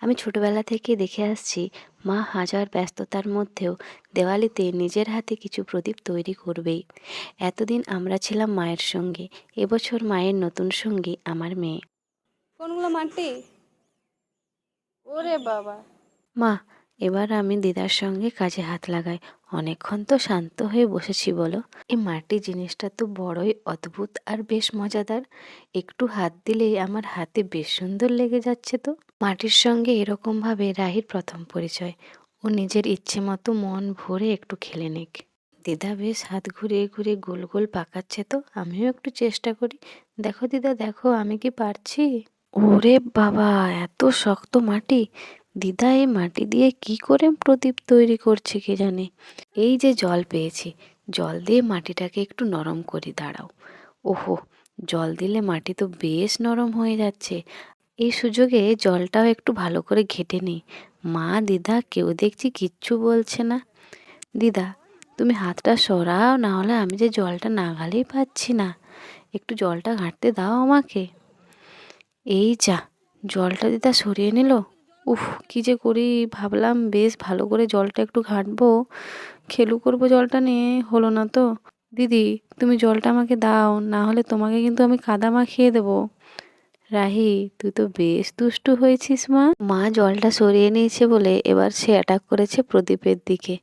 আমি ছোটবেলা থেকে দেখে আসছি মা হাজার ব্যস্ততার মধ্যেও দেওয়ালিতে নিজের হাতে কিছু প্রদীপ তৈরি করবেই। এতদিন আমরা ছিলাম মায়ের সঙ্গে, এবছর মায়ের নতুন সঙ্গী আমার মেয়ে। কোনগুলো মাটি? ওরে বাবা! মা, এবার আমি দিদার সঙ্গে কাজে হাত লাগাই। অনেকক্ষণ তো শান্ত হয়ে বসেছি বলো। এই মাটি জিনিসটা তো বড়ই অদ্ভুত আর বেশ মজাদার। একটু হাত দিলেই আমার হাতে বেশ সুন্দর লেগে যাচ্ছে তো। মাটির সঙ্গে এরকম ভাবে রাহির প্রথম পরিচয়। ও নিজের ইচ্ছে মতো মন ভরে একটু খেলে নিক। দিদা বেশ হাত ঘুরিয়ে ঘুরিয়ে গোল গোল পাকাচ্ছে, তো আমিও একটু চেষ্টা করি। দেখো দিদা, দেখো আমি কি পারছি। ওরে বাবা, এত শক্ত মাটি! দিদা এই মাটি দিয়ে কি করে প্রদীপ তৈরি করছে কে জানে। এই যে জল পেয়েছি, জল দিয়ে মাটিটাকে একটু নরম করি, দাঁড়াও। ওহো, জল দিলে মাটি তো বেশ নরম হয়ে যাচ্ছে। এই সুযোগে জলটাও একটু ভালো করে ঘেঁটে নিই। মা, দিদা কেউ দেখছি কিচ্ছু বলছে না। দিদা, তুমি হাতটা সরাও, না হলে আমি যে জলটা নাগালেই পাচ্ছি না। একটু জলটা ঘাঁটতে দাও আমাকে। এই যা, জলটা দিদা সরিয়ে নিল। উফ, কি যে করি! ভাবলাম বেশ ভালো করে জলটা একটু ঘাঁটবো, খেলু করবো জলটা নিয়ে, হলো না তো। দিদি, তুমি জলটা আমাকে দাও, না হলে তোমাকে কিন্তু আমি কাদা মাখিয়ে দেবো। রাহি, তুই তো বেশ দুষ্টু হয়েছিস মা। মা জলটা সরিয়ে নিয়েছে বলে এবার সে অ্যাটাক করেছে প্রদীপের দিকে।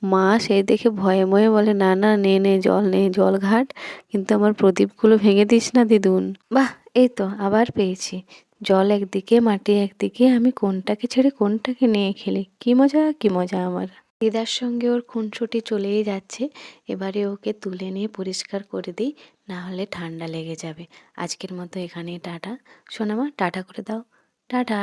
মা সেই দেখে ভয়ে ভয়ে বলে, না না, নে নে জল, নে জল ঘাট, কিন্তু আমার প্রদীপগুলো ভেঙে দিস না দিদুন। বাহ, এই তো আবার পেয়েছি। জল একদিকে, মাটি একদিকে, আমি কোনটাকে ছেড়ে কোনটাকে নিয়ে খেলি, কি মজা কি মজা আমার। দিদার সঙ্গে ওর খুনসুটি চলেই যাচ্ছে। এবারে ওকে তুলে নিয়ে পরিষ্কার করে দিই, না হলে ঠান্ডা লেগে যাবে। আজকের মতো এখানেই টাটা। সোনামা, টাটা করে দাও। টাটা।